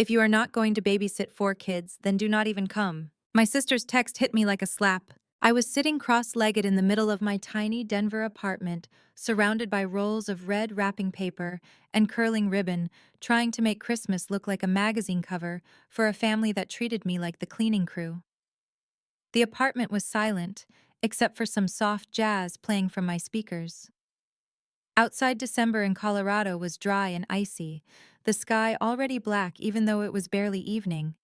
If you are not going to babysit 4 kids, then do not even come. My sister's text hit me like a slap. I was sitting cross-legged in the middle of my tiny Denver apartment, surrounded by rolls of red wrapping paper and curling ribbon, trying to make Christmas look like a magazine cover for a family that treated me like the cleaning crew. The apartment was silent, except for some soft jazz playing from my speakers. Outside, December in Colorado was dry and icy, the sky already black even though it was barely evening.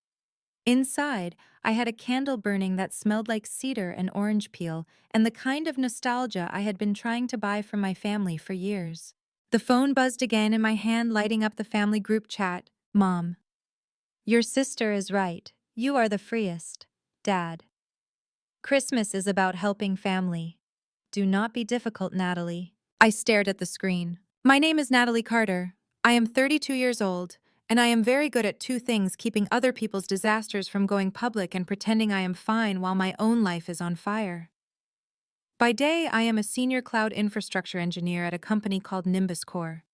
Inside, I had a candle burning that smelled like cedar and orange peel, and the kind of nostalgia I had been trying to buy for my family for years. The phone buzzed again in my hand, lighting up the family group chat. Mom. Your sister is right. You are the freest. Dad. Christmas is about helping family. Do not be difficult, Natalie. I stared at the screen. My name is Natalie Carter. I am 32 years old, and I am very good at two things: keeping other people's disasters from going public and pretending I am fine while my own life is on fire. By day, I am a senior cloud infrastructure engineer at a company called Nimbus Core.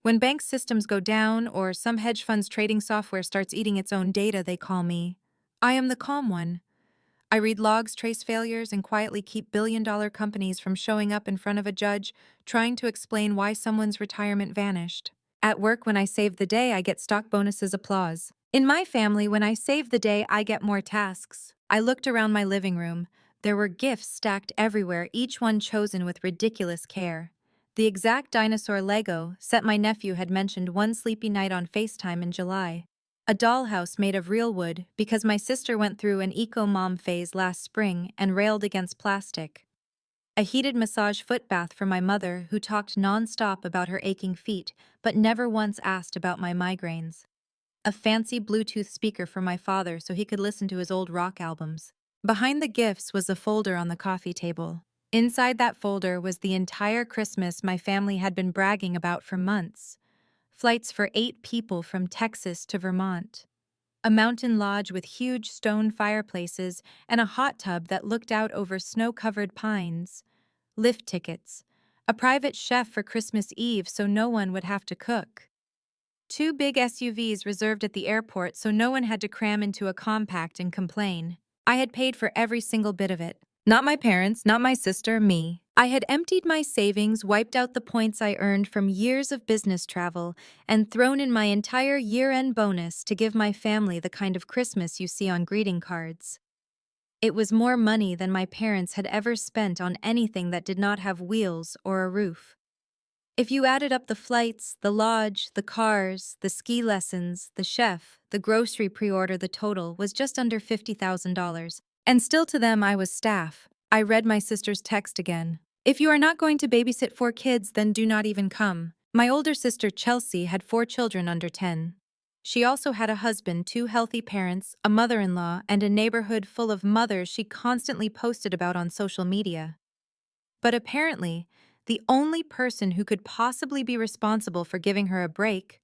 When bank systems go down or some hedge fund's trading software starts eating its own data, they call me. I am the calm one. I read logs, trace failures, and quietly keep billion-dollar companies from showing up in front of a judge trying to explain why someone's retirement vanished. At work, when I save the day, I get stock bonuses, applause. In my family, when I save the day, I get more tasks. I looked around my living room. There were gifts stacked everywhere, each one chosen with ridiculous care. The exact dinosaur Lego set my nephew had mentioned one sleepy night on FaceTime in July. A dollhouse made of real wood because my sister went through an eco-mom phase last spring and railed against plastic. A heated massage foot bath for my mother, who talked non-stop about her aching feet but never once asked about my migraines. A fancy Bluetooth speaker for my father so he could listen to his old rock albums. Behind the gifts was a folder on the coffee table. Inside that folder was the entire Christmas my family had been bragging about for months. Flights for 8 people from Texas to Vermont. A mountain lodge with huge stone fireplaces and a hot tub that looked out over snow-covered pines. Lift tickets. A private chef for Christmas Eve so no one would have to cook. 2 big SUVs reserved at the airport so no one had to cram into a compact and complain. I had paid for every single bit of it. Not my parents, not my sister, me. I had emptied my savings, wiped out the points I earned from years of business travel, and thrown in my entire year-end bonus to give my family the kind of Christmas you see on greeting cards. It was more money than my parents had ever spent on anything that did not have wheels or a roof. If you added up the flights, the lodge, the cars, the ski lessons, the chef, the grocery pre-order, the total was just under $50,000. And still, to them, I was staff. I read my sister's text again. If you are not going to babysit 4 kids, then do not even come. My older sister, Chelsea, had 4 children under 10. She also had a husband, 2 healthy parents, a mother-in-law, and a neighborhood full of mothers she constantly posted about on social media. But apparently, the only person who could possibly be responsible for giving her a break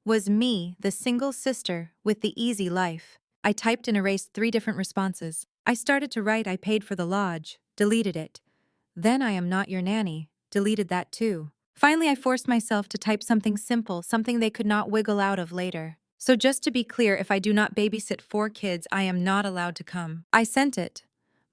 was me, the single sister with the easy life. I typed and erased 3 different responses. I started to write, I paid for the lodge, deleted it. Then I am not your nanny, deleted that too. Finally, I forced myself to type something simple, something they could not wiggle out of later. So just to be clear, if I do not babysit 4 kids, I am not allowed to come. I sent it.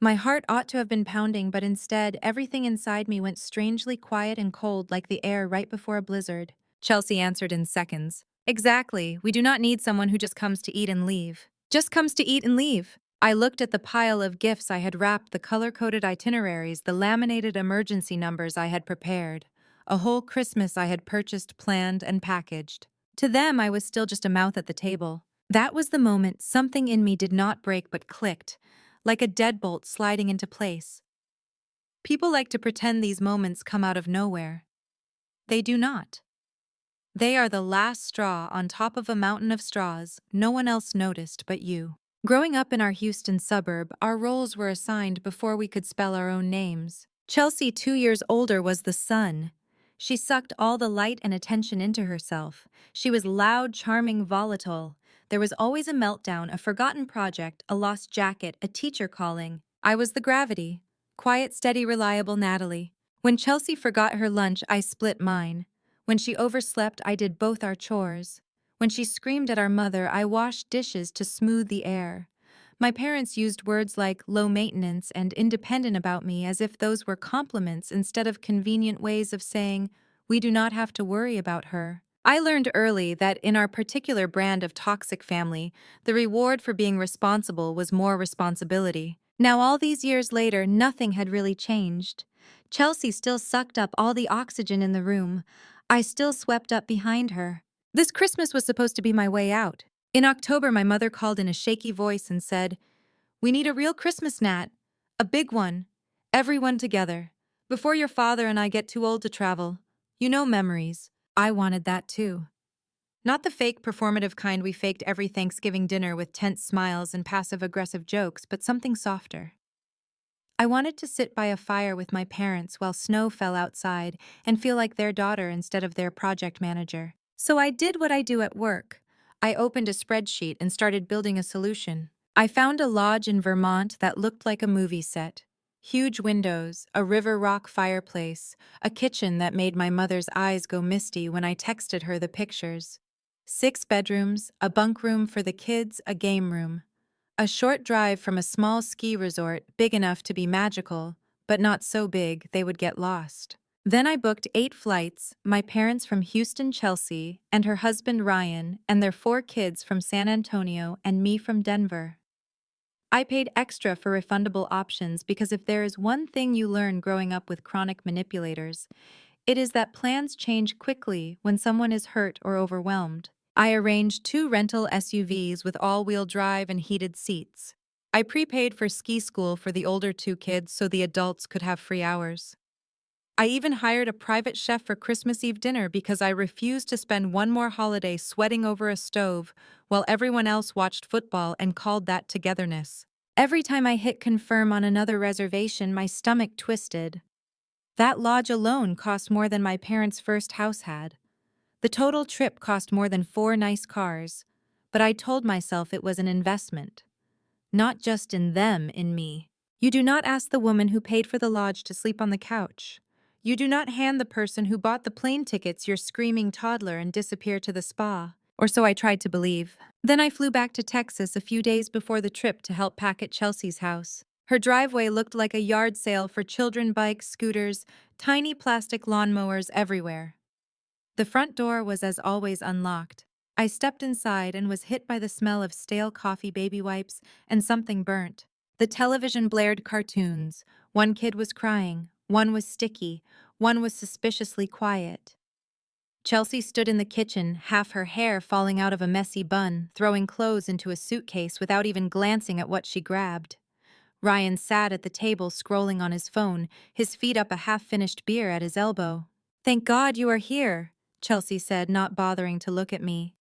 My heart ought to have been pounding, but instead, everything inside me went strangely quiet and cold like the air right before a blizzard. Chelsea answered in seconds. Exactly, we do not need someone who just comes to eat and leave. Just comes to eat and leave. I looked at the pile of gifts I had wrapped, the color-coded itineraries, the laminated emergency numbers I had prepared. A whole Christmas I had purchased, planned, and packaged. To them, I was still just a mouth at the table. That was the moment something in me did not break but clicked, like a deadbolt sliding into place. People like to pretend these moments come out of nowhere. They do not. They are the last straw on top of a mountain of straws no one else noticed but you. Growing up in our Houston suburb, our roles were assigned before we could spell our own names. Chelsea, 2 years older, was the sun. She sucked all the light and attention into herself. She was loud, charming, volatile. There was always a meltdown, a forgotten project, a lost jacket, a teacher calling. I was the gravity. Quiet, steady, reliable Natalie. When Chelsea forgot her lunch, I split mine. When she overslept, I did both our chores. When she screamed at our mother, I washed dishes to smooth the air. My parents used words like low maintenance and independent about me as if those were compliments instead of convenient ways of saying, we do not have to worry about her. I learned early that in our particular brand of toxic family, the reward for being responsible was more responsibility. Now, all these years later, nothing had really changed. Chelsea still sucked up all the oxygen in the room. I still swept up behind her. This Christmas was supposed to be my way out. In October, my mother called in a shaky voice and said, "We need a real Christmas, Nat. A big one. Everyone together. Before your father and I get too old to travel. You know, memories." I wanted that too. Not the fake performative kind we faked every Thanksgiving dinner with tense smiles and passive-aggressive jokes, but something softer. I wanted to sit by a fire with my parents while snow fell outside and feel like their daughter instead of their project manager. So I did what I do at work. I opened a spreadsheet and started building a solution. I found a lodge in Vermont that looked like a movie set. Huge windows, a river rock fireplace, a kitchen that made my mother's eyes go misty when I texted her the pictures. 6 bedrooms, a bunk room for the kids, a game room. A short drive from a small ski resort big enough to be magical, but not so big they would get lost. Then I booked 8 flights, my parents from Houston, Chelsea, and her husband Ryan, and their 4 kids from San Antonio and me from Denver. I paid extra for refundable options because if there is one thing you learn growing up with chronic manipulators, it is that plans change quickly when someone is hurt or overwhelmed. I arranged 2 rental SUVs with all-wheel drive and heated seats. I prepaid for ski school for the older 2 kids so the adults could have free hours. I even hired a private chef for Christmas Eve dinner because I refused to spend one more holiday sweating over a stove while everyone else watched football and called that togetherness. Every time I hit confirm on another reservation, my stomach twisted. That lodge alone cost more than my parents' first house had. The total trip cost more than 4 nice cars, but I told myself it was an investment. Not just in them, in me. You do not ask the woman who paid for the lodge to sleep on the couch. You do not hand the person who bought the plane tickets your screaming toddler and disappear to the spa. Or so I tried to believe. Then I flew back to Texas a few days before the trip to help pack at Chelsea's house. Her driveway looked like a yard sale for children bikes, scooters, tiny plastic lawnmowers everywhere. The front door was as always unlocked. I stepped inside and was hit by the smell of stale coffee, baby wipes, and something burnt. The television blared cartoons. One kid was crying, one was sticky, one was suspiciously quiet. Chelsea stood in the kitchen, half her hair falling out of a messy bun, throwing clothes into a suitcase without even glancing at what she grabbed. Ryan sat at the table scrolling on his phone, his feet up a half-finished beer at his elbow. "Thank God you are here," Chelsea said, not bothering to look at me.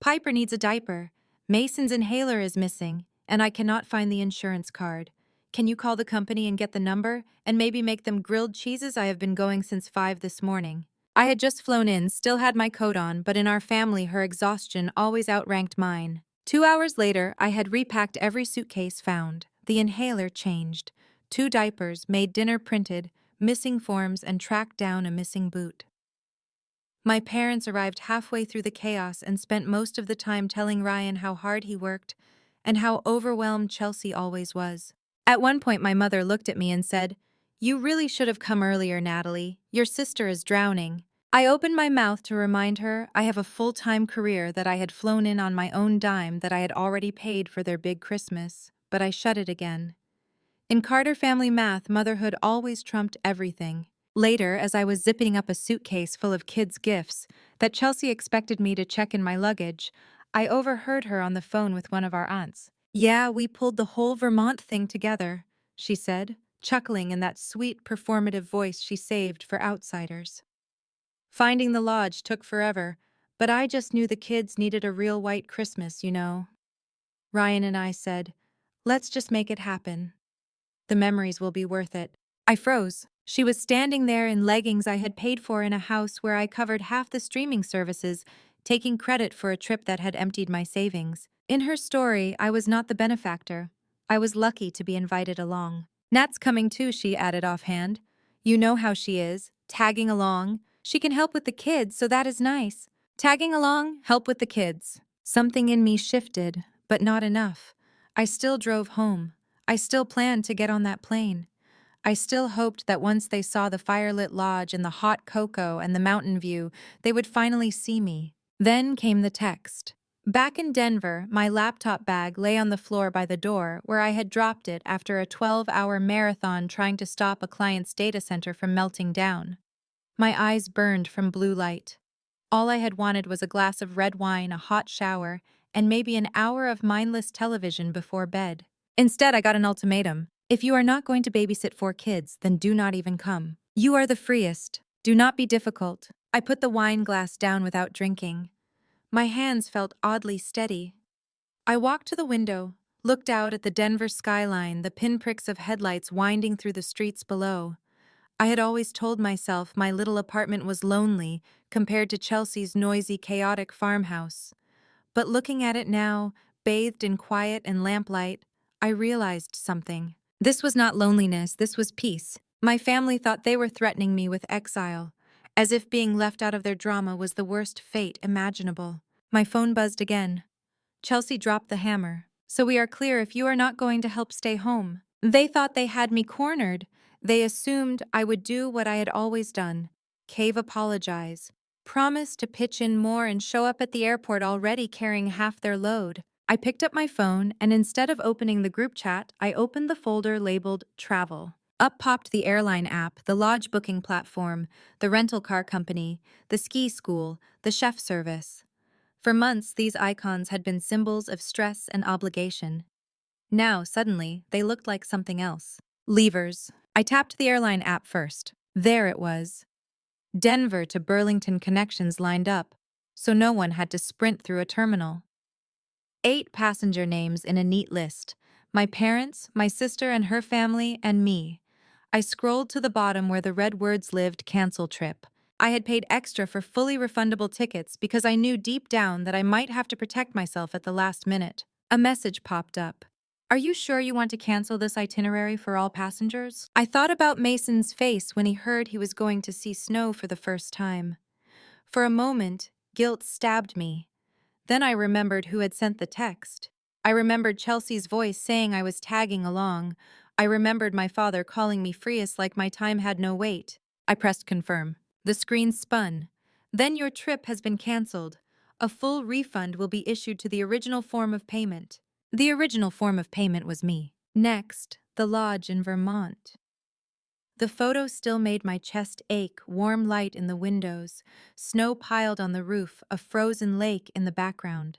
"Piper needs a diaper. Mason's inhaler is missing, and I cannot find the insurance card. Can you call the company and get the number, and maybe make them grilled cheeses? I have been going since 5 this morning." I had just flown in, still had my coat on, but in our family her exhaustion always outranked mine. 2 hours later, I had repacked every suitcase found. The inhaler changed. 2 diapers, made dinner printed, missing forms, and tracked down a missing boot. My parents arrived halfway through the chaos and spent most of the time telling Ryan how hard he worked and how overwhelmed Chelsea always was. At one point, my mother looked at me and said, "You really should have come earlier, Natalie. Your sister is drowning." I opened my mouth to remind her I have a full-time career, that I had flown in on my own dime, that I had already paid for their big Christmas, but I shut it again. In Carter family math, motherhood always trumped everything. Later, as I was zipping up a suitcase full of kids' gifts that Chelsea expected me to check in my luggage, I overheard her on the phone with one of our aunts. "Yeah, we pulled the whole Vermont thing together," she said, chuckling in that sweet, performative voice she saved for outsiders. Finding the lodge took forever, but I just knew the kids needed a real white Christmas, you know. Ryan and I said, "Let's just make it happen. The memories will be worth it." I froze. She was standing there in leggings I had paid for in a house where I covered half the streaming services, taking credit for a trip that had emptied my savings. In her story, I was not the benefactor. I was lucky to be invited along. "Nat's coming too," she added offhand. "You know how she is, tagging along. She can help with the kids, so that is nice. Tagging along, help with the kids. Something in me shifted, but not enough. I still drove home. I still planned to get on that plane. I still hoped that once they saw the firelit lodge and the hot cocoa and the mountain view, they would finally see me. Then came the text. Back in Denver, my laptop bag lay on the floor by the door where I had dropped it after a 12-hour marathon trying to stop a client's data center from melting down. My eyes burned from blue light. All I had wanted was a glass of red wine, a hot shower, and maybe an hour of mindless television before bed. Instead, I got an ultimatum. If you are not going to babysit 4 kids, then do not even come. You are the freest. Do not be difficult. I put the wine glass down without drinking. My hands felt oddly steady. I walked to the window, looked out at the Denver skyline, the pinpricks of headlights winding through the streets below. I had always told myself my little apartment was lonely compared to Chelsea's noisy, chaotic farmhouse. But looking at it now, bathed in quiet and lamplight, I realized something. This was not loneliness, this was peace. My family thought they were threatening me with exile, as if being left out of their drama was the worst fate imaginable. My phone buzzed again. Chelsea dropped the hammer. So we are clear, if you are not going to help, stay home. They thought they had me cornered. They assumed I would do what I had always done. Cave, apologize, promise to pitch in more, and show up at the airport already carrying half their load. I picked up my phone, and instead of opening the group chat, I opened the folder labeled Travel. Up popped the airline app, the lodge booking platform, the rental car company, the ski school, the chef service. For months, these icons had been symbols of stress and obligation. Now, suddenly, they looked like something else. Levers. I tapped the airline app first. There it was. Denver to Burlington connections lined up, so no one had to sprint through a terminal. 8 passenger names in a neat list. My parents, my sister and her family, and me. I scrolled to the bottom where the red words lived: cancel trip. I had paid extra for fully refundable tickets because I knew deep down that I might have to protect myself at the last minute. A message popped up. Are you sure you want to cancel this itinerary for all passengers? I thought about Mason's face when he heard he was going to see snow for the first time. For a moment, guilt stabbed me. Then I remembered who had sent the text. I remembered Chelsea's voice saying I was tagging along. I remembered my father calling me freest like my time had no weight. I pressed confirm. The screen spun. Then your trip has been canceled. A full refund will be issued to the original form of payment. The original form of payment was me. Next, the lodge in Vermont. The photo still made my chest ache, warm light in the windows, snow piled on the roof, a frozen lake in the background.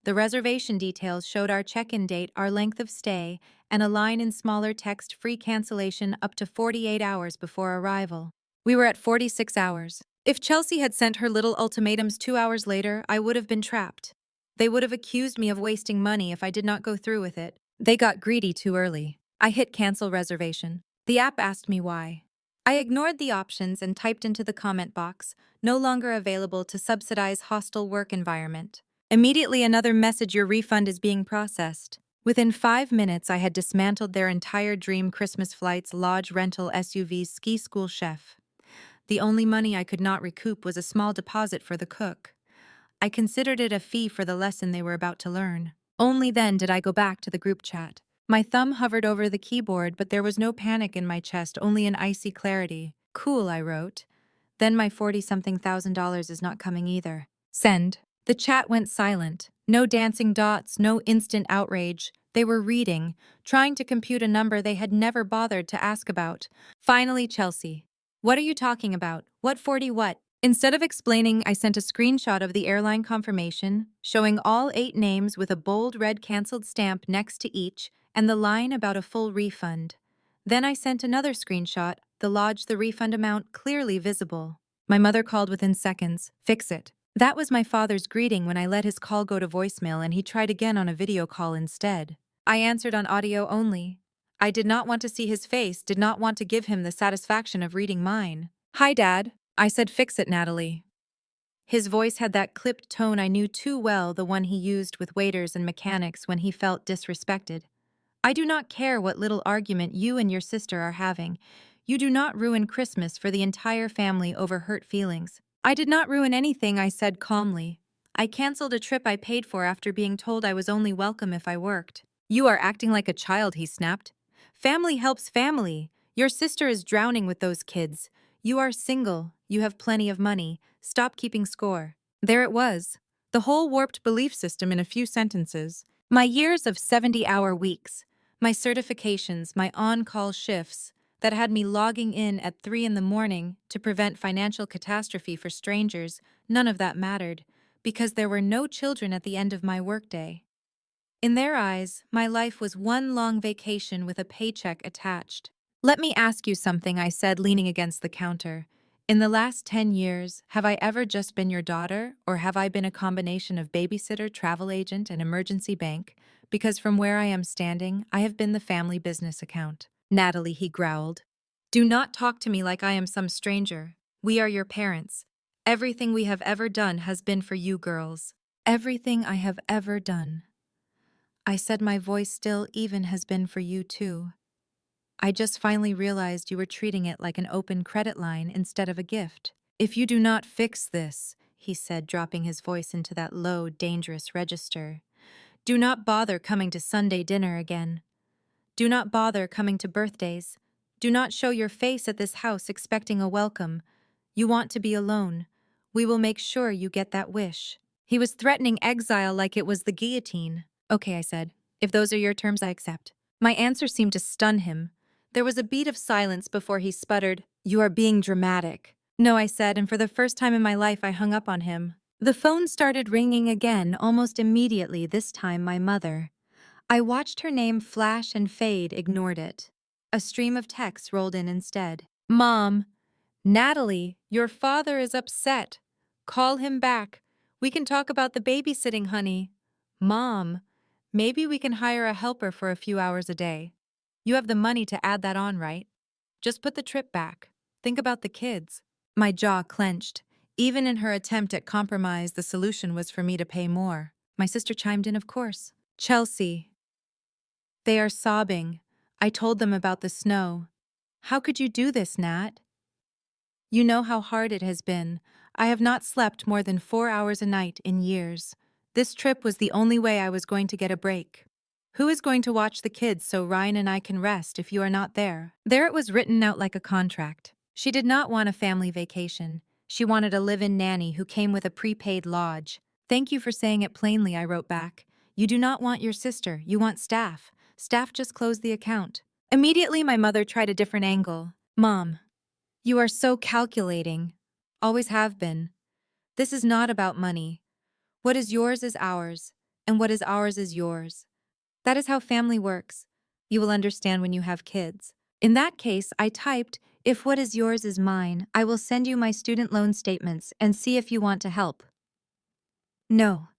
The reservation details showed our check-in date, our length of stay, and a line in smaller text: free cancellation up to 48 hours before arrival. We were at 46 hours. If Chelsea had sent her little ultimatums 2 hours later, I would have been trapped. They would have accused me of wasting money if I did not go through with it. They got greedy too early. I hit cancel reservation. The app asked me why. I ignored the options and typed into the comment box, no longer available to subsidize hostile work environment. Immediately another message: your refund is being processed. Within 5 minutes, I had dismantled their entire dream: Christmas flights, lodge rental, SUVs, ski school, chef. The only money I could not recoup was a small deposit for the cook. I considered it a fee for the lesson they were about to learn. Only then did I go back to the group chat. My thumb hovered over the keyboard, but there was no panic in my chest, only an icy clarity. Cool, I wrote. Then my 40-something thousand dollars is not coming either. Send. The chat went silent. No dancing dots, no instant outrage. They were reading, trying to compute a number they had never bothered to ask about. Finally, Chelsea. What are you talking about? What 40 what? Instead of explaining, I sent a screenshot of the airline confirmation, showing all 8 names with a bold red canceled stamp next to each, and the line about a full refund. Then I sent another screenshot, the lodge, the refund amount clearly visible. My mother called within seconds. Fix it. That was my father's greeting when I let his call go to voicemail and he tried again on a video call instead. I answered on audio only. I did not want to see his face, did not want to give him the satisfaction of reading mine. Hi, Dad. I said, fix it, Natalie. His voice had that clipped tone I knew too well, the one he used with waiters and mechanics when he felt disrespected. I do not care what little argument you and your sister are having. You do not ruin Christmas for the entire family over hurt feelings. I did not ruin anything, I said calmly. I canceled a trip I paid for after being told I was only welcome if I worked. You are acting like a child, he snapped. Family helps family. Your sister is drowning with those kids. You are single. You have plenty of money. Stop keeping score. There it was. The whole warped belief system in a few sentences. My years of 70-hour weeks. My certifications, my on-call shifts that had me logging in at 3 in the morning to prevent financial catastrophe for strangers, none of that mattered, because there were no children at the end of my workday. In their eyes, my life was one long vacation with a paycheck attached. Let me ask you something, I said, leaning against the counter. In the last 10 years, have I ever just been your daughter, or have I been a combination of babysitter, travel agent, and emergency bank? Because from where I am standing, I have been the family business account. Natalie, he growled. Do not talk to me like I am some stranger. We are your parents. Everything we have ever done has been for you girls. Everything I have ever done. I said, my voice still even has been for you too. I just finally realized you were treating it like an open credit line instead of a gift. If you do not fix this, he said, dropping his voice into that low, dangerous register, do not bother coming to Sunday dinner again. Do not bother coming to birthdays. Do not show your face at this house expecting a welcome. You want to be alone. We will make sure you get that wish. He was threatening exile like it was the guillotine. Okay, I said. If those are your terms, I accept. My answer seemed to stun him. There was a beat of silence before he sputtered, You are being dramatic. No, I said, and for the first time in my life I hung up on him. The phone started ringing again almost immediately, this time my mother. I watched her name flash and fade, ignored it. A stream of texts rolled in instead. Mom, Natalie, your father is upset. Call him back. We can talk about the babysitting, honey. Mom, maybe we can hire a helper for a few hours a day. You have the money to add that on, right? Just put the trip back. Think about the kids. My jaw clenched. Even in her attempt at compromise, the solution was for me to pay more. My sister chimed in, of course. Chelsea. They are sobbing. I told them about the snow. How could you do this, Nat? You know how hard it has been. I have not slept more than 4 hours a night in years. This trip was the only way I was going to get a break. Who is going to watch the kids so Ryan and I can rest if you are not there? There it was written out like a contract. She did not want a family vacation. She wanted a live-in nanny who came with a prepaid lodge. Thank you for saying it plainly, I wrote back. You do not want your sister, you want staff. Staff just closed the account. Immediately, my mother tried a different angle. Mom, you are so calculating. Always have been. This is not about money. What is yours is ours, and what is ours is yours. That is how family works. You will understand when you have kids. In that case, I typed, if what is yours is mine, I will send you my student loan statements and see if you want to help. No.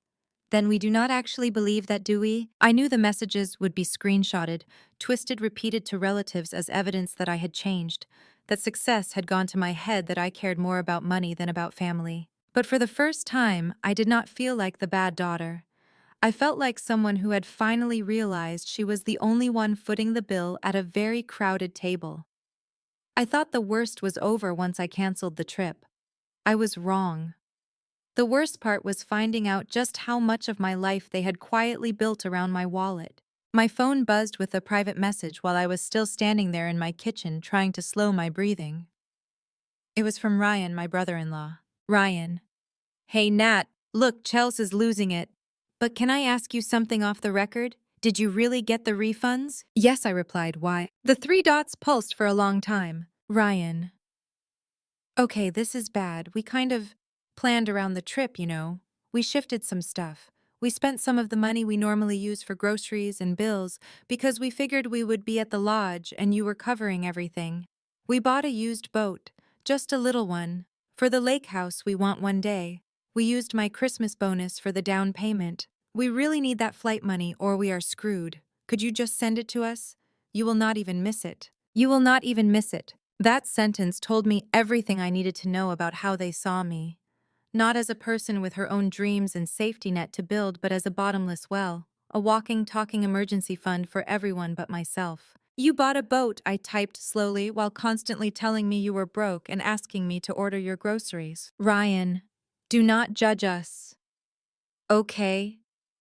Then we do not actually believe that, do we? I knew the messages would be screenshotted, twisted, repeated to relatives as evidence that I had changed, that success had gone to my head, that I cared more about money than about family. But for the first time, I did not feel like the bad daughter. I felt like someone who had finally realized she was the only one footing the bill at a very crowded table. I thought the worst was over once I canceled the trip. I was wrong. The worst part was finding out just how much of my life they had quietly built around my wallet. My phone buzzed with a private message while I was still standing there in my kitchen trying to slow my breathing. It was from Ryan, my brother-in-law. Ryan. Hey Nat, look, Chels is losing it. But can I ask you something off the record? Did you really get the refunds? Yes, I replied. Why? The 3 dots pulsed for a long time. Ryan. Okay, this is bad. We kind of planned around the trip, you know. We shifted some stuff. We spent some of the money we normally use for groceries and bills because we figured we would be at the lodge and you were covering everything. We bought a used boat, just a little one. For the lake house we want one day. We used my Christmas bonus for the down payment. We really need that flight money or we are screwed. Could you just send it to us? You will not even miss it. You will not even miss it. That sentence told me everything I needed to know about how they saw me. Not as a person with her own dreams and safety net to build, but as a bottomless well, a walking, talking emergency fund for everyone but myself. You bought a boat, I typed slowly while constantly telling me you were broke and asking me to order your groceries. Ryan, do not judge us. Okay?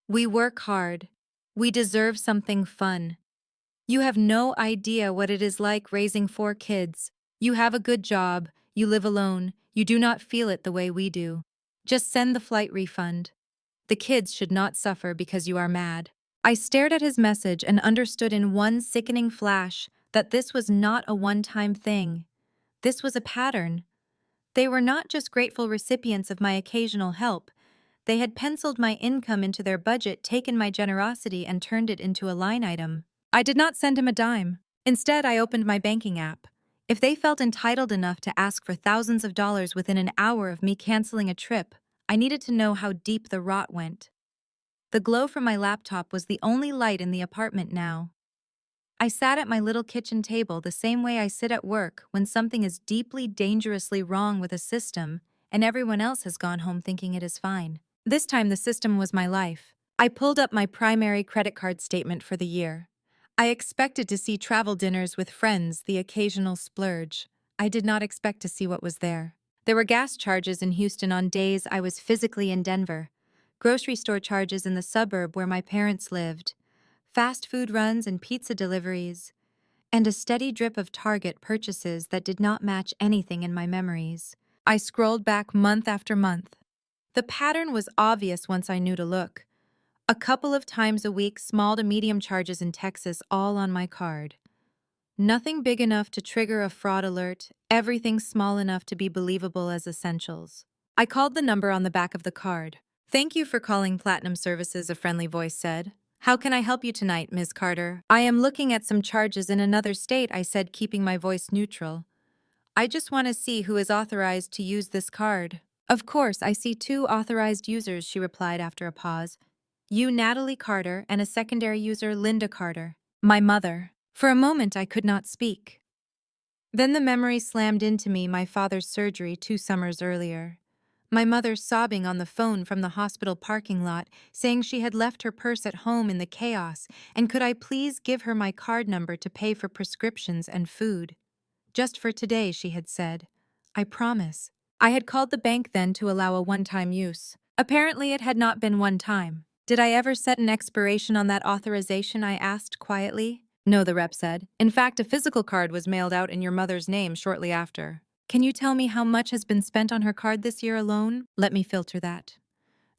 We work hard. We deserve something fun. You have no idea what it is like raising 4 kids. You have a good job, you live alone, you do not feel it the way we do. Just send the flight refund. The kids should not suffer because you are mad. I stared at his message and understood in one sickening flash that this was not a one-time thing. This was a pattern. They were not just grateful recipients of my occasional help. They had penciled my income into their budget, taken my generosity, and turned it into a line item. I did not send him a dime. Instead, I opened my banking app. If they felt entitled enough to ask for thousands of dollars within an hour of me canceling a trip, I needed to know how deep the rot went. The glow from my laptop was the only light in the apartment now. I sat at my little kitchen table the same way I sit at work when something is deeply, dangerously wrong with a system and everyone else has gone home thinking it is fine. This time the system was my life. I pulled up my primary credit card statement for the year. I expected to see travel dinners with friends, the occasional splurge. I did not expect to see what was there. There were gas charges in Houston on days I was physically in Denver, grocery store charges in the suburb where my parents lived, fast food runs and pizza deliveries, and a steady drip of Target purchases that did not match anything in my memories. I scrolled back month after month. The pattern was obvious once I knew to look. A couple of times a week, small to medium charges in Texas, all on my card. Nothing big enough to trigger a fraud alert, everything small enough to be believable as essentials. I called the number on the back of the card. "Thank you for calling Platinum Services," a friendly voice said. "How can I help you tonight, Ms. Carter?" "I am looking at some charges in another state," I said, keeping my voice neutral. "I just want to see who is authorized to use this card." "Of course, I see 2 authorized users," she replied after a pause. "You, Natalie Carter, and a secondary user, Linda Carter. My mother." For a moment, I could not speak. Then the memory slammed into me, my father's surgery 2 summers earlier. My mother sobbing on the phone from the hospital parking lot, saying she had left her purse at home in the chaos, and could I please give her my card number to pay for prescriptions and food. "Just for today," she had said. "I promise." I had called the bank then to allow a one-time use. Apparently it had not been one time. "Did I ever set an expiration on that authorization?" I asked quietly. "No," the rep said. "In fact, a physical card was mailed out in your mother's name shortly after." "Can you tell me how much has been spent on her card this year alone?" "Let me filter that."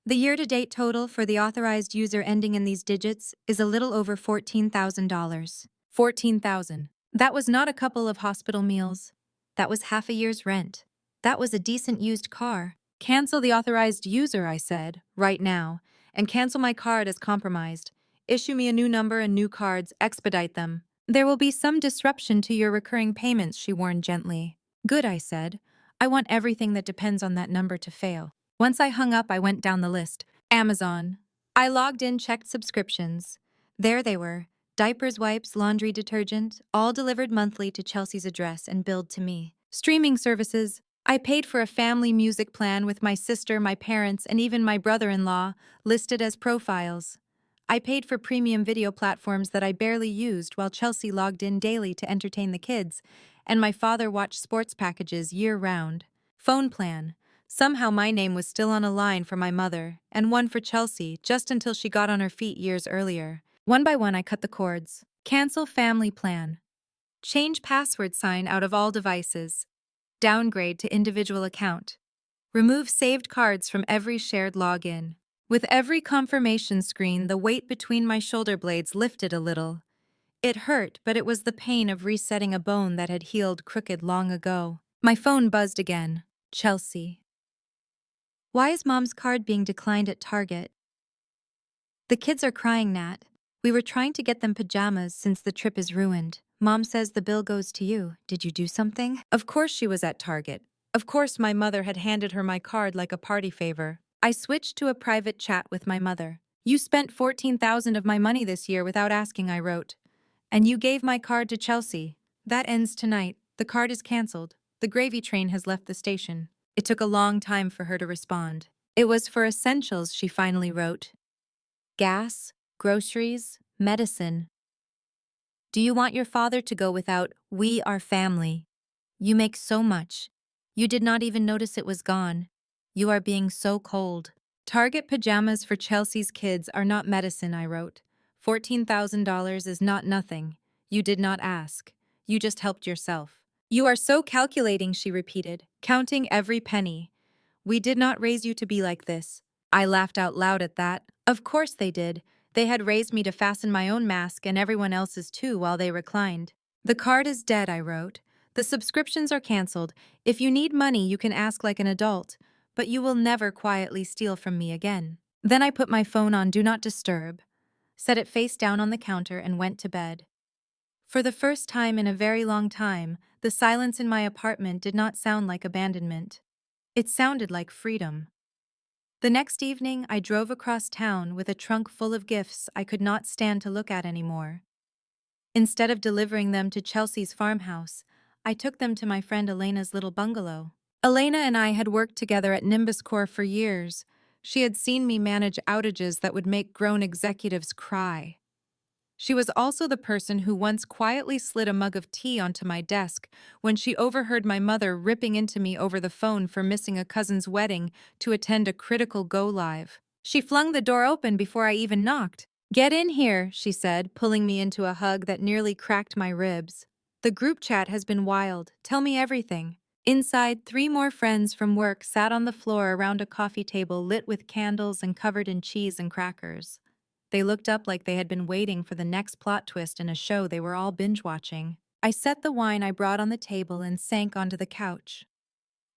"The year-to-date total for the authorized user ending in these digits is a little over $14,000. $14,000. That was not a couple of hospital meals. That was half a year's rent. That was a decent used car." "Cancel the authorized user," I said, "right now, and cancel my card as compromised. Issue me a new number and new cards, expedite them." "There will be some disruption to your recurring payments," she warned gently. "Good," I said. "I want everything that depends on that number to fail." Once I hung up, I went down the list. Amazon. I logged in, checked subscriptions. There they were. Diapers, wipes, laundry detergent, all delivered monthly to Chelsea's address and billed to me. Streaming services. I paid for a family music plan with my sister, my parents, and even my brother-in-law, listed as profiles. I paid for premium video platforms that I barely used while Chelsea logged in daily to entertain the kids, and my father watched sports packages year-round. Phone plan. Somehow my name was still on a line for my mother, and one for Chelsea, just until she got on her feet years earlier. One by one I cut the cords. Cancel family plan. Change password sign out of all devices. Downgrade to individual account. Remove saved cards from every shared login. With every confirmation screen, the weight between my shoulder blades lifted a little. It hurt, but it was the pain of resetting a bone that had healed crooked long ago. My phone buzzed again. Chelsea. "Why is Mom's card being declined at Target?" "The kids are crying, Nat. We were trying to get them pajamas since the trip is ruined. Mom says the bill goes to you. Did you do something?" Of course she was at Target. Of course my mother had handed her my card like a party favor. I switched to a private chat with my mother. "You spent $14,000 of my money this year without asking," I wrote. "And you gave my card to Chelsea. That ends tonight. The card is canceled. The gravy train has left the station." It took a long time for her to respond. "It was for essentials," she finally wrote. "Gas, groceries, medicine." Do you want your father to go without "We are family"? You make so much. You did not even notice it was gone. You are being so cold. Target pajamas for Chelsea's kids are not medicine, I wrote. $14,000 is not nothing. You did not ask. You just helped yourself. You are so calculating, she repeated, counting every penny. We did not raise you to be like this. I laughed out loud at that. Of course they did. They had raised me to fasten my own mask and everyone else's too while they reclined. The card is dead, I wrote. The subscriptions are canceled. If you need money, you can ask like an adult, but you will never quietly steal from me again. Then I put my phone on Do Not Disturb, set it face down on the counter, and went to bed. For the first time in a very long time, the silence in my apartment did not sound like abandonment. It sounded like freedom. The next evening, I drove across town with a trunk full of gifts I could not stand to look at anymore. Instead of delivering them to Chelsea's farmhouse, I took them to my friend Elena's little bungalow. Elena and I had worked together at Nimbus Corps for years. She had seen me manage outages that would make grown executives cry. She was also the person who once quietly slid a mug of tea onto my desk when she overheard my mother ripping into me over the phone for missing a cousin's wedding to attend a critical go-live. She flung the door open before I even knocked. "Get in here," she said, pulling me into a hug that nearly cracked my ribs. "The group chat has been wild. Tell me everything." Inside, 3 more friends from work sat on the floor around a coffee table lit with candles and covered in cheese and crackers. They looked up like they had been waiting for the next plot twist in a show they were all binge-watching. I set the wine I brought on the table and sank onto the couch.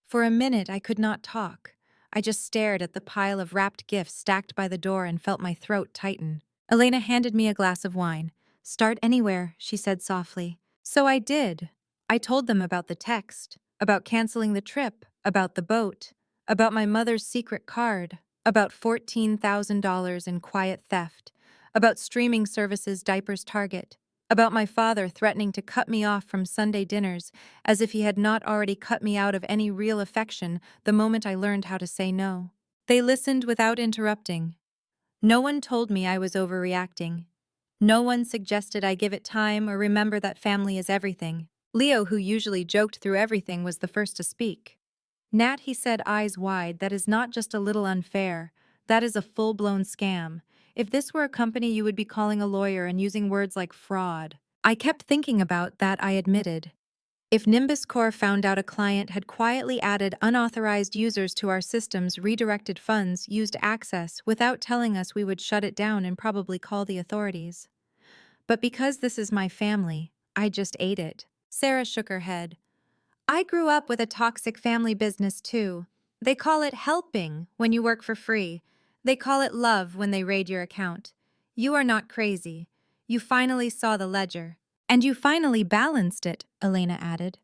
For a minute, I could not talk. I just stared at the pile of wrapped gifts stacked by the door and felt my throat tighten. Elena handed me a glass of wine. "Start anywhere," she said softly. So I did. I told them about the text, about canceling the trip, about the boat, about my mother's secret card, about $14,000 in quiet theft, about streaming services Diapers Target, about my father threatening to cut me off from Sunday dinners as if he had not already cut me out of any real affection the moment I learned how to say no. They listened without interrupting. No one told me I was overreacting. No one suggested I give it time or remember that family is everything. Leo, who usually joked through everything, was the first to speak. "Nat," he said, eyes wide, "that is not just a little unfair. That is a full-blown scam. If this were a company, you would be calling a lawyer and using words like fraud." I kept thinking about that, I admitted. If Nimbus Corps found out a client had quietly added unauthorized users to our systems, redirected funds, used access, without telling us, we would shut it down and probably call the authorities. But because this is my family, I just ate it. Sarah shook her head. "I grew up with a toxic family business too. They call it helping when you work for free. They call it love when they raid your account. You are not crazy. You finally saw the ledger. And you finally balanced it," Elena added.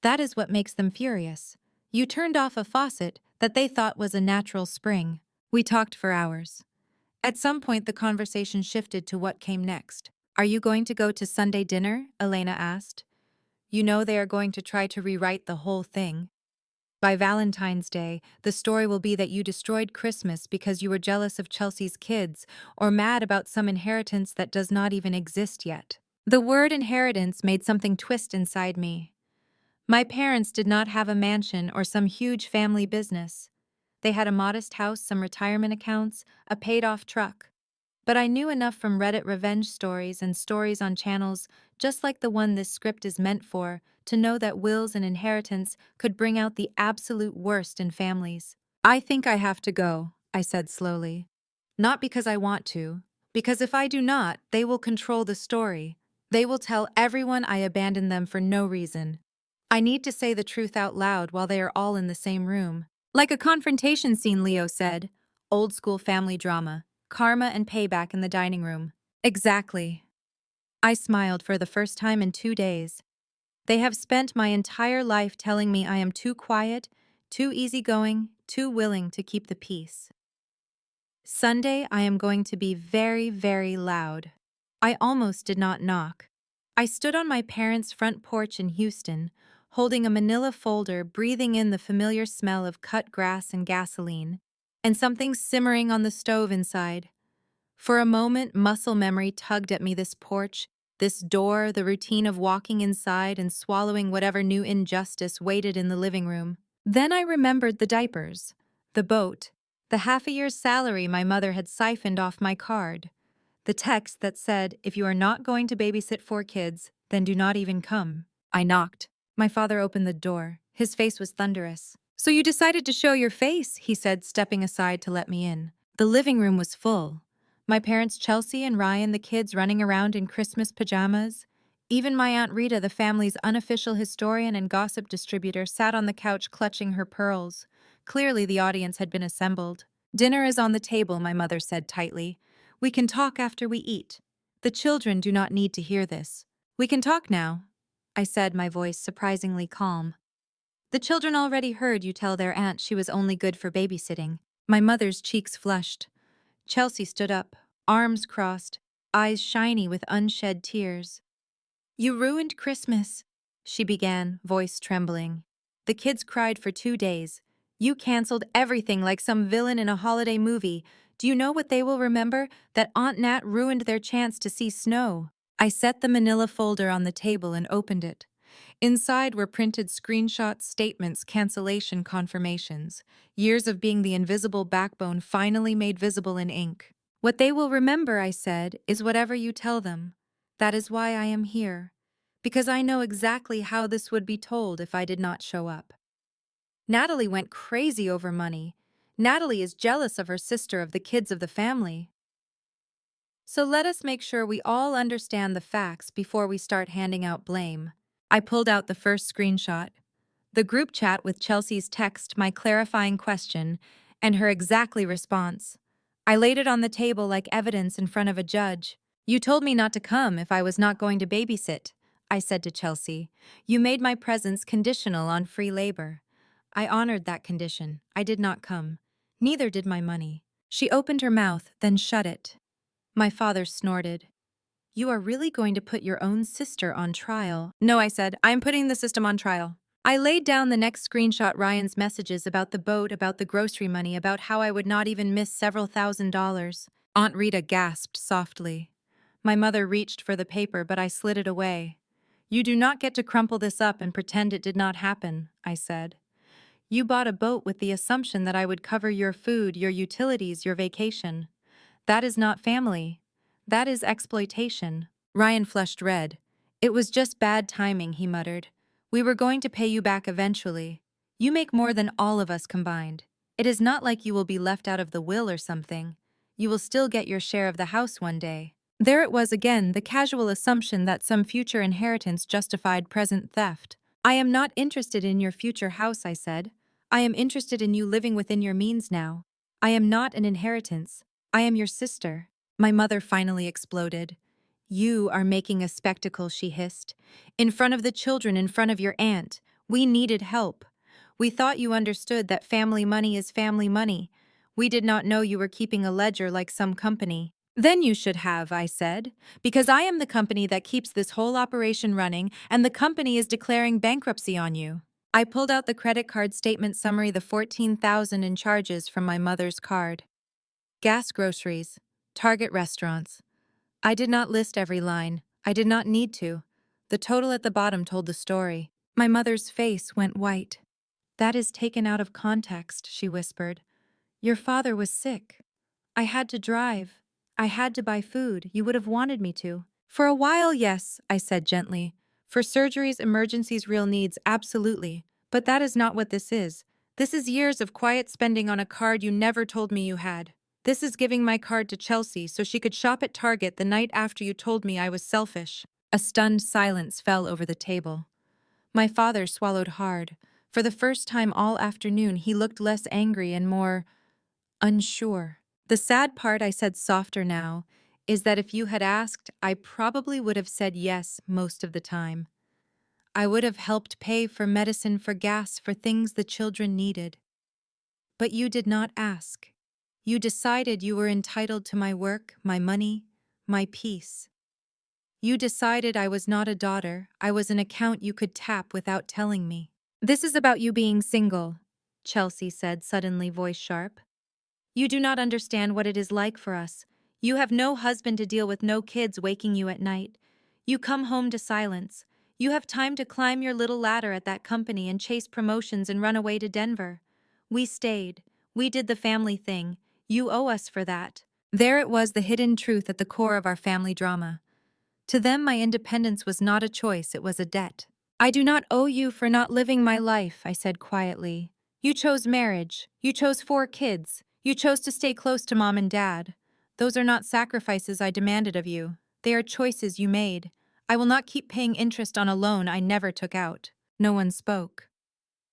"That is what makes them furious. You turned off a faucet that they thought was a natural spring." We talked for hours. At some point, the conversation shifted to what came next. "Are you going to go to Sunday dinner?" Elena asked. "You know they are going to try to rewrite the whole thing. By Valentine's Day, the story will be that you destroyed Christmas because you were jealous of Chelsea's kids or mad about some inheritance that does not even exist yet." The word inheritance made something twist inside me. My parents did not have a mansion or some huge family business. They had a modest house, some retirement accounts, a paid-off truck. But I knew enough from Reddit revenge stories and stories on channels just like the one this script is meant for to know that wills and inheritance could bring out the absolute worst in families. "I think I have to go," I said slowly. "Not because I want to, because if I do not, they will control the story. They will tell everyone I abandoned them for no reason. I need to say the truth out loud while they are all in the same room." Like a confrontation scene, Leo said. Old school family drama. Karma and payback in the dining room. Exactly. I smiled for the first time in 2 days. They have spent my entire life telling me I am too quiet, too easygoing, too willing to keep the peace. Sunday, I am going to be very, very loud. I almost did not knock. I stood on my parents' front porch in Houston, holding a manila folder, breathing in the familiar smell of cut grass and gasoline, and something simmering on the stove inside. For a moment, muscle memory tugged at me. This porch, This door, the routine of walking inside and swallowing whatever new injustice waited in the living room. Then I remembered the diapers, the boat, the half a year's salary my mother had siphoned off my card, the text that said, "If you are not going to babysit 4 kids, then do not even come." I knocked. My father opened the door. His face was thunderous. "So you decided to show your face," he said, stepping aside to let me in. The living room was full. My parents Chelsea and Ryan, the kids running around in Christmas pajamas. Even my Aunt Rita, the family's unofficial historian and gossip distributor, sat on the couch clutching her pearls. Clearly the audience had been assembled. "Dinner is on the table," my mother said tightly. "We can talk after we eat. The children do not need to hear this." "We can talk now," I said, my voice surprisingly calm. "The children already heard you tell their aunt she was only good for babysitting." My mother's cheeks flushed. Chelsea stood up, arms crossed, eyes shiny with unshed tears. "You ruined Christmas," she began, voice trembling. "The kids cried for 2 days. You canceled everything like some villain in a holiday movie. Do you know what they will remember? That Aunt Nat ruined their chance to see snow." I set the manila folder on the table and opened it. Inside were printed screenshots, statements, cancellation confirmations. Years of being the invisible backbone finally made visible in ink. "What they will remember," I said, "is whatever you tell them. That is why I am here. Because I know exactly how this would be told if I did not show up." Natalie went crazy over money. Natalie is jealous of her sister, of the kids of the family. So let us make sure we all understand the facts before we start handing out blame. I pulled out the first screenshot. The group chat with Chelsea's text, my clarifying question, and her exactly response. I laid it on the table like evidence in front of a judge. "You told me not to come if I was not going to babysit," I said to Chelsea. "You made my presence conditional on free labor. I honored that condition. I did not come. Neither did my money." She opened her mouth, then shut it. My father snorted. "You are really going to put your own sister on trial?" "No," I said. "I am putting the system on trial." I laid down the next screenshot, Ryan's messages about the boat, about the grocery money, about how I would not even miss several $1,000s. Aunt Rita gasped softly. My mother reached for the paper, but I slid it away. "You do not get to crumple this up and pretend it did not happen," I said. "You bought a boat with the assumption that I would cover your food, your utilities, your vacation. That is not family. That is exploitation." Ryan flushed red. "It was just bad timing," he muttered. "We were going to pay you back eventually. You make more than all of us combined. It is not like you will be left out of the will or something. You will still get your share of the house one day." There it was again, the casual assumption that some future inheritance justified present theft. "I am not interested in your future house," I said. "I am interested in you living within your means now. I am not an inheritance. I am your sister." My mother finally exploded. "You are making a spectacle," she hissed. "In front of the children, in front of your aunt. We needed help. We thought you understood that family money is family money. We did not know you were keeping a ledger like some company." "Then you should have," I said, "because I am the company that keeps this whole operation running, and the company is declaring bankruptcy on you." I pulled out the credit card statement summary, the 14,000 in charges from my mother's card. Gas, groceries, Target, restaurants. I did not list every line. I did not need to. The total at the bottom told the story. My mother's face went white. "That is taken out of context," she whispered. "Your father was sick. I had to drive. I had to buy food. You would have wanted me to." "For a while, yes," I said gently. "For surgeries, emergencies, real needs, absolutely. But that is not what this is. This is years of quiet spending on a card you never told me you had. This is giving my card to Chelsea so she could shop at Target the night after you told me I was selfish." A stunned silence fell over the table. My father swallowed hard. For the first time all afternoon, he looked less angry and more unsure. "The sad part," I said softer now, "is that if you had asked, I probably would have said yes most of the time. I would have helped pay for medicine, for gas, for things the children needed. But you did not ask. You decided you were entitled to my work, my money, my peace. You decided I was not a daughter, I was an account you could tap without telling me." "This is about you being single," Chelsea said, suddenly, voice sharp. "You do not understand what it is like for us. You have no husband to deal with, no kids waking you at night. You come home to silence. You have time to climb your little ladder at that company and chase promotions and run away to Denver. We stayed. We did the family thing. You owe us for that. There it was, the hidden truth at the core of our family drama. To them, my independence was not a choice, it was a debt. I do not owe you for not living my life, I said quietly. You chose marriage. You chose 4 kids. You chose to stay close to mom and dad. Those are not sacrifices I demanded of you. They are choices you made. I will not keep paying interest on a loan I never took out. No one spoke.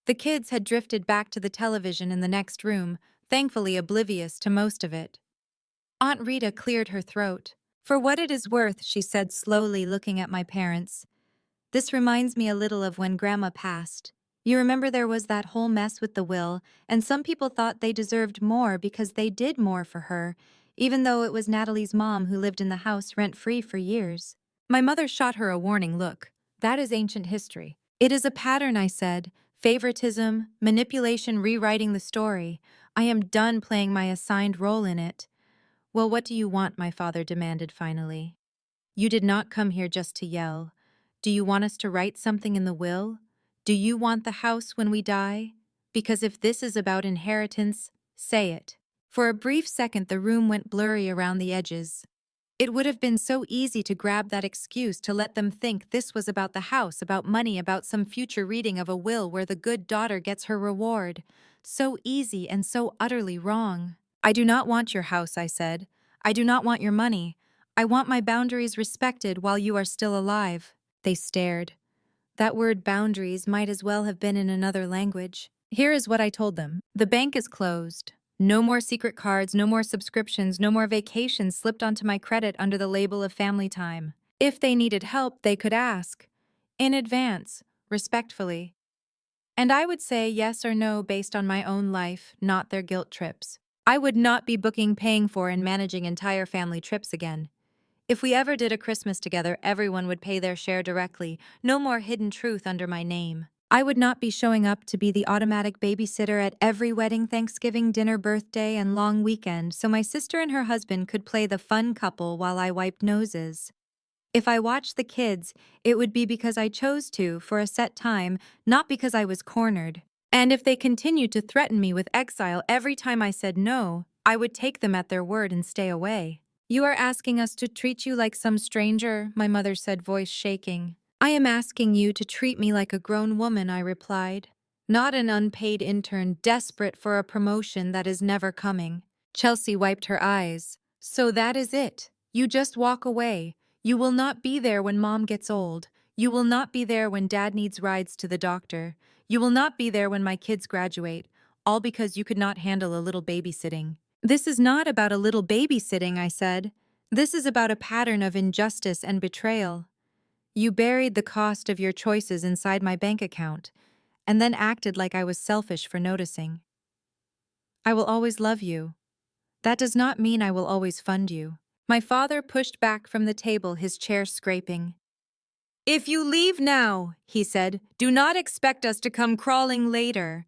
The kids had drifted back to the television in the next room, thankfully oblivious to most of it. Aunt Rita cleared her throat. For what it is worth, she said slowly, looking at my parents. This reminds me a little of when Grandma passed. You remember there was that whole mess with the will, and some people thought they deserved more because they did more for her, even though it was Natalie's mom who lived in the house rent-free for years. My mother shot her a warning look. That is ancient history. It is a pattern, I said. Favoritism, manipulation, rewriting the story. I am done playing my assigned role in it. Well, what do you want? My father demanded finally. You did not come here just to yell. Do you want us to write something in the will? Do you want the house when we die? Because if this is about inheritance, say it. For a brief second, the room went blurry around the edges. It would have been so easy to grab that excuse to let them think this was about the house, about money, about some future reading of a will where the good daughter gets her reward. So easy and so utterly wrong. I do not want your house, I said. I do not want your money. I want my boundaries respected while you are still alive. They stared. That word boundaries might as well have been in another language. Here is what I told them. The bank is closed. No more secret cards, no more subscriptions, no more vacations slipped onto my credit under the label of family time. If they needed help, they could ask. In advance, respectfully. And I would say yes or no based on my own life, not their guilt trips. I would not be booking, paying for, and managing entire family trips again. If we ever did a Christmas together, everyone would pay their share directly. No more hidden truth under my name. I would not be showing up to be the automatic babysitter at every wedding, Thanksgiving, dinner, birthday, and long weekend so my sister and her husband could play the fun couple while I wiped noses. If I watched the kids, it would be because I chose to for a set time, not because I was cornered. And if they continued to threaten me with exile every time I said no, I would take them at their word and stay away. You are asking us to treat you like some stranger, my mother said, voice shaking. I am asking you to treat me like a grown woman, I replied. Not an unpaid intern desperate for a promotion that is never coming. Chelsea wiped her eyes. So that is it. You just walk away. You will not be there when mom gets old. You will not be there when dad needs rides to the doctor. You will not be there when my kids graduate, all because you could not handle a little babysitting. This is not about a little babysitting, I said. This is about a pattern of injustice and betrayal. You buried the cost of your choices inside my bank account, and then acted like I was selfish for noticing. I will always love you. That does not mean I will always fund you. My father pushed back from the table, his chair scraping. If you leave now, he said, do not expect us to come crawling later.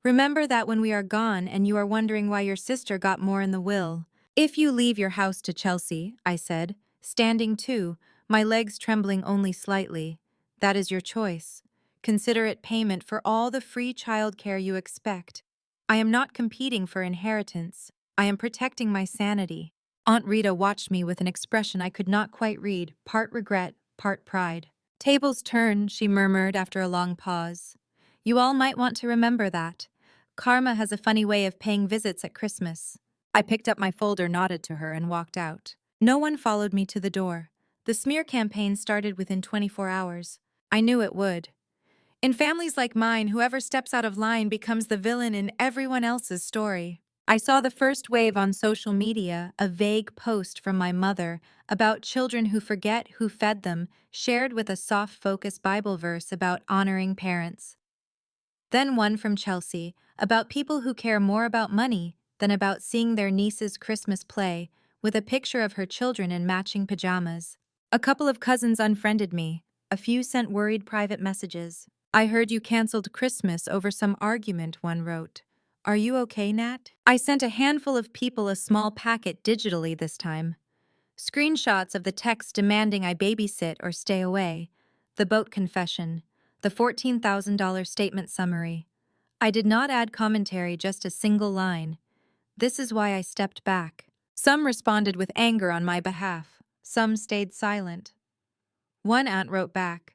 Remember that when we are gone and you are wondering why your sister got more in the will. If you leave your house to Chelsea, I said, standing too, my legs trembling only slightly, that is your choice. Consider it payment for all the free childcare you expect. I am not competing for inheritance. I am protecting my sanity. Aunt Rita watched me with an expression I could not quite read, part regret, part pride. Tables turn, she murmured after a long pause. You all might want to remember that. Karma has a funny way of paying visits at Christmas. I picked up my folder, nodded to her, and walked out. No one followed me to the door. The smear campaign started within 24 hours. I knew it would. In families like mine, whoever steps out of line becomes the villain in everyone else's story. I saw the first wave on social media, a vague post from my mother about children who forget who fed them, shared with a soft-focus Bible verse about honoring parents. Then one from Chelsea, about people who care more about money than about seeing their niece's Christmas play, with a picture of her children in matching pajamas. A couple of cousins unfriended me. A few sent worried private messages. I heard you canceled Christmas over some argument, one wrote. Are you okay, Nat? I sent a handful of people a small packet digitally this time. Screenshots of the text demanding I babysit or stay away, the boat confession, the $14,000 statement summary. I did not add commentary, just a single line. This is why I stepped back. Some responded with anger on my behalf. Some stayed silent. One aunt wrote back,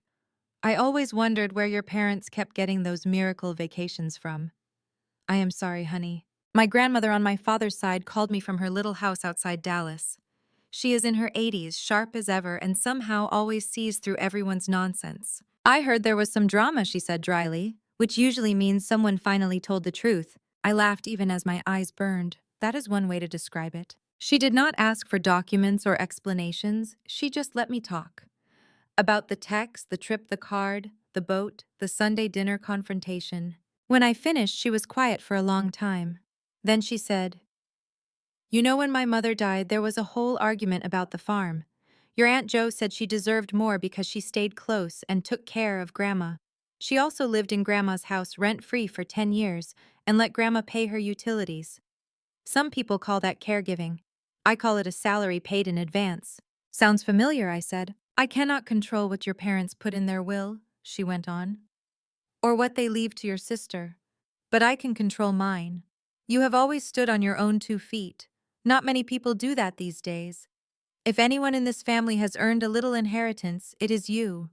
I always wondered where your parents kept getting those miracle vacations from. I am sorry, honey. My grandmother on my father's side called me from her little house outside Dallas. She is in her 80s, sharp as ever, and somehow always sees through everyone's nonsense. I heard there was some drama, she said dryly, which usually means someone finally told the truth. I laughed even as my eyes burned. That is one way to describe it. She did not ask for documents or explanations, she just let me talk. About the text, the trip, the card, the boat, the Sunday dinner confrontation. When I finished, she was quiet for a long time. Then she said, You know, when my mother died, there was a whole argument about the farm. Your Aunt Jo said she deserved more because she stayed close and took care of Grandma. She also lived in Grandma's house rent-free for 10 years and let Grandma pay her utilities. Some people call that caregiving. I call it a salary paid in advance. Sounds familiar, I said. I cannot control what your parents put in their will, she went on, or what they leave to your sister. But I can control mine. You have always stood on your own 2 feet. Not many people do that these days. If anyone in this family has earned a little inheritance, it is you.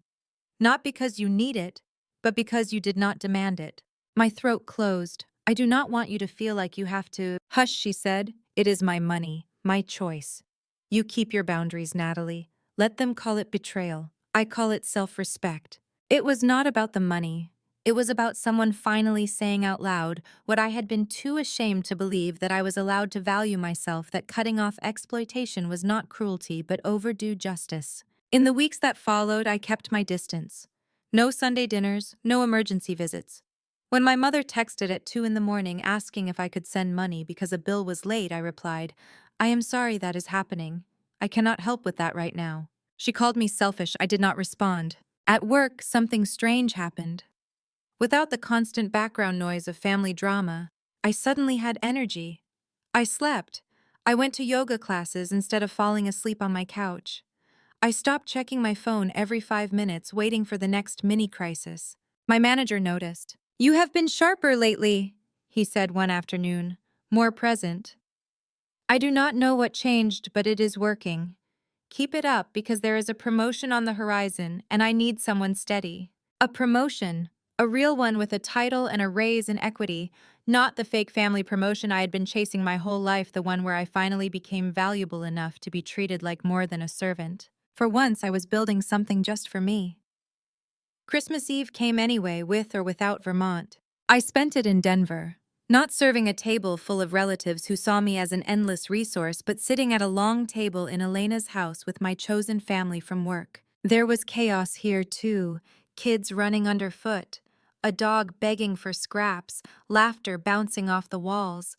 Not because you need it, but because you did not demand it. My throat closed. I do not want you to feel like you have to. Hush, she said. It is my money, my choice. You keep your boundaries, Natalie. Let them call it betrayal. I call it self-respect. It was not about the money. It was about someone finally saying out loud what I had been too ashamed to believe, that I was allowed to value myself, that cutting off exploitation was not cruelty but overdue justice. In the weeks that followed, I kept my distance. No Sunday dinners, no emergency visits. When my mother texted at 2 in the morning asking if I could send money because a bill was late, I replied, I am sorry that is happening. I cannot help with that right now. She called me selfish. I did not respond. At work, something strange happened. Without the constant background noise of family drama, I suddenly had energy. I slept. I went to yoga classes instead of falling asleep on my couch. I stopped checking my phone every 5 minutes, waiting for the next mini crisis. My manager noticed. You have been sharper lately, he said one afternoon, more present. I do not know what changed, but it is working. Keep it up, because there is a promotion on the horizon and I need someone steady. A promotion, a real one with a title and a raise in equity, not the fake family promotion I had been chasing my whole life, the one where I finally became valuable enough to be treated like more than a servant. For once, I was building something just for me. Christmas Eve came anyway, with or without Vermont. I spent it in Denver, not serving a table full of relatives who saw me as an endless resource, but sitting at a long table in Elena's house with my chosen family from work. There was chaos here too, kids running underfoot, a dog begging for scraps, laughter bouncing off the walls.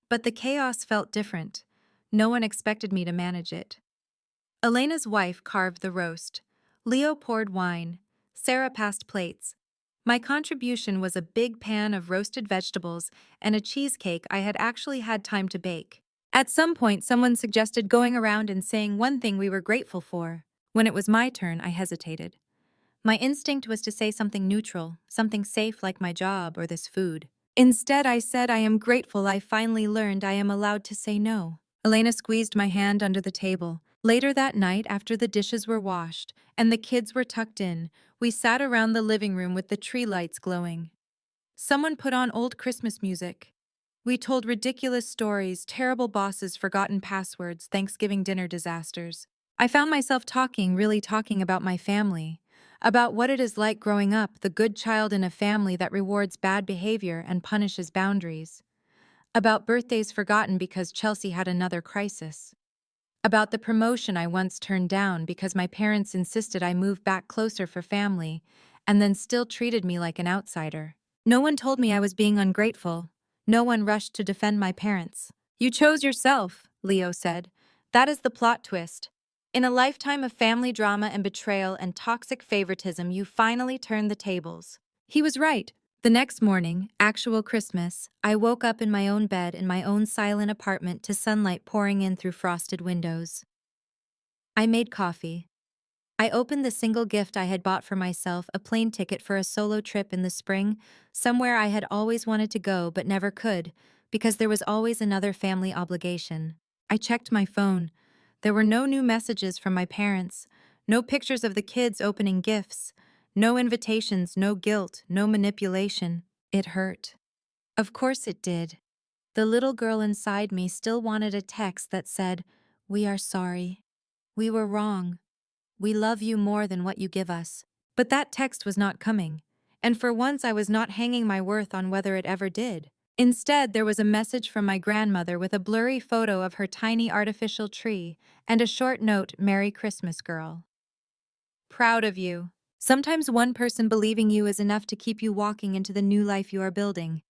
But the chaos felt different. No one expected me to manage it. Elena's wife carved the roast. Leo poured wine. Sarah passed plates. My contribution was a big pan of roasted vegetables and a cheesecake I had actually had time to bake. At some point, someone suggested going around and saying one thing we were grateful for. When it was my turn, I hesitated. My instinct was to say something neutral, something safe like my job or this food. Instead, I said I am grateful I finally learned I am allowed to say no. Elena squeezed my hand under the table. Later that night, after the dishes were washed and the kids were tucked in, we sat around the living room with the tree lights glowing. Someone put on old Christmas music. We told ridiculous stories, terrible bosses, forgotten passwords, Thanksgiving dinner disasters. I found myself really talking about my family, about what it is like growing up, the good child in a family that rewards bad behavior and punishes boundaries. About birthdays forgotten because Chelsea had another crisis. About the promotion I once turned down because my parents insisted I move back closer for family, and then still treated me like an outsider. No one told me I was being ungrateful. No one rushed to defend my parents. You chose yourself, Leo said. That is the plot twist. In a lifetime of family drama and betrayal and toxic favoritism, you finally turned the tables. He was right. The next morning, actual Christmas, I woke up in my own bed in my own silent apartment to sunlight pouring in through frosted windows. I made coffee. I opened the single gift I had bought for myself, a plane ticket for a solo trip in the spring, somewhere I had always wanted to go but never could, because there was always another family obligation. I checked my phone. There were no new messages from my parents, no pictures of the kids opening gifts, no invitations, no guilt, no manipulation. It hurt. Of course it did. The little girl inside me still wanted a text that said, "We are sorry. We were wrong. We love you more than what you give us." But that text was not coming, and for once I was not hanging my worth on whether it ever did. Instead, there was a message from my grandmother with a blurry photo of her tiny artificial tree and a short note, "Merry Christmas, girl. Proud of you." Sometimes one person believing you is enough to keep you walking into the new life you are building.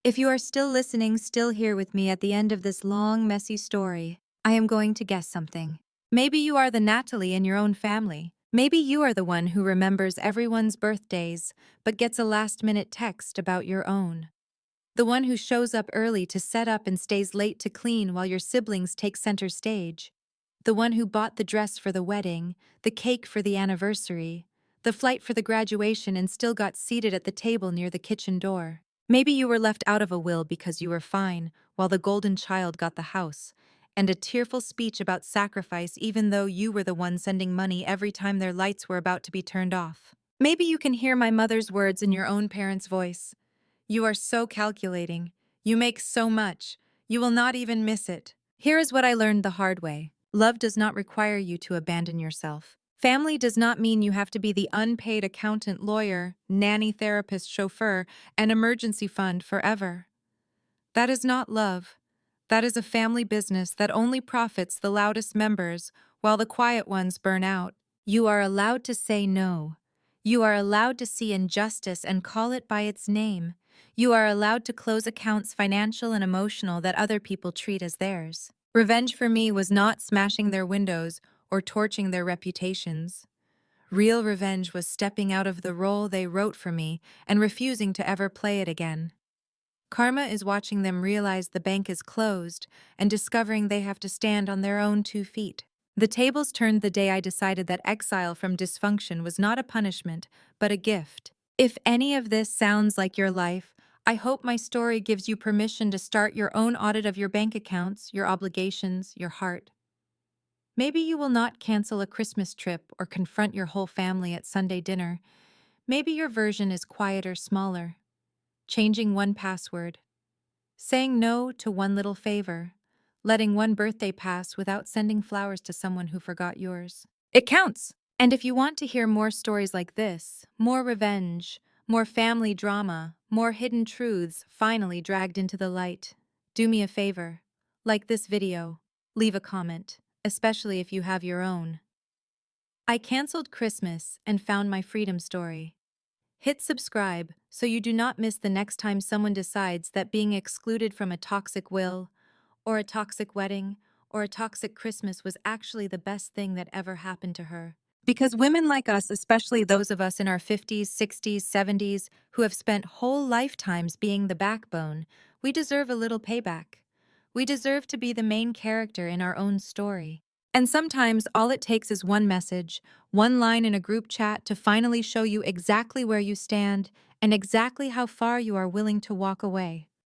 If you are still listening, still here with me at the end of this long, messy story, I am going to guess something. Maybe you are the Natalie in your own family. Maybe you are the one who remembers everyone's birthdays, but gets a last-minute text about your own. The one who shows up early to set up and stays late to clean while your siblings take center stage. The one who bought the dress for the wedding, the cake for the anniversary, the flight for the graduation and still got seated at the table near the kitchen door. Maybe you were left out of a will because you were fine, while the golden child got the house, and a tearful speech about sacrifice even though you were the one sending money every time their lights were about to be turned off. Maybe you can hear my mother's words in your own parent's voice. "You are so calculating. You make so much. You will not even miss it." Here is what I learned the hard way. Love does not require you to abandon yourself. Family does not mean you have to be the unpaid accountant, lawyer, nanny, therapist, chauffeur, and emergency fund forever. That is not love. That is a family business that only profits the loudest members while the quiet ones burn out. You are allowed to say no. You are allowed to see injustice and call it by its name. You are allowed to close accounts, financial and emotional, that other people treat as theirs. Revenge for me was not smashing their windows or torching their reputations. Real revenge was stepping out of the role they wrote for me and refusing to ever play it again. Karma is watching them realize the bank is closed and discovering they have to stand on their own 2 feet. The tables turned the day I decided that exile from dysfunction was not a punishment, but a gift. If any of this sounds like your life, I hope my story gives you permission to start your own audit of your bank accounts, your obligations, your heart. Maybe you will not cancel a Christmas trip or confront your whole family at Sunday dinner. Maybe your version is quieter, smaller. Changing one password. Saying no to one little favor. Letting one birthday pass without sending flowers to someone who forgot yours. It counts! And if you want to hear more stories like this, more revenge, more family drama, more hidden truths finally dragged into the light, do me a favor. Like this video. Leave a comment, especially if you have your own. I canceled Christmas and found my freedom story. Hit subscribe so you do not miss the next time someone decides that being excluded from a toxic will, or a toxic wedding, or a toxic Christmas was actually the best thing that ever happened to her. Because women like us, especially those of us in our 50s, 60s, 70s, who have spent whole lifetimes being the backbone, we deserve a little payback. We deserve to be the main character in our own story. And sometimes all it takes is one message, one line in a group chat to finally show you exactly where you stand and exactly how far you are willing to walk away.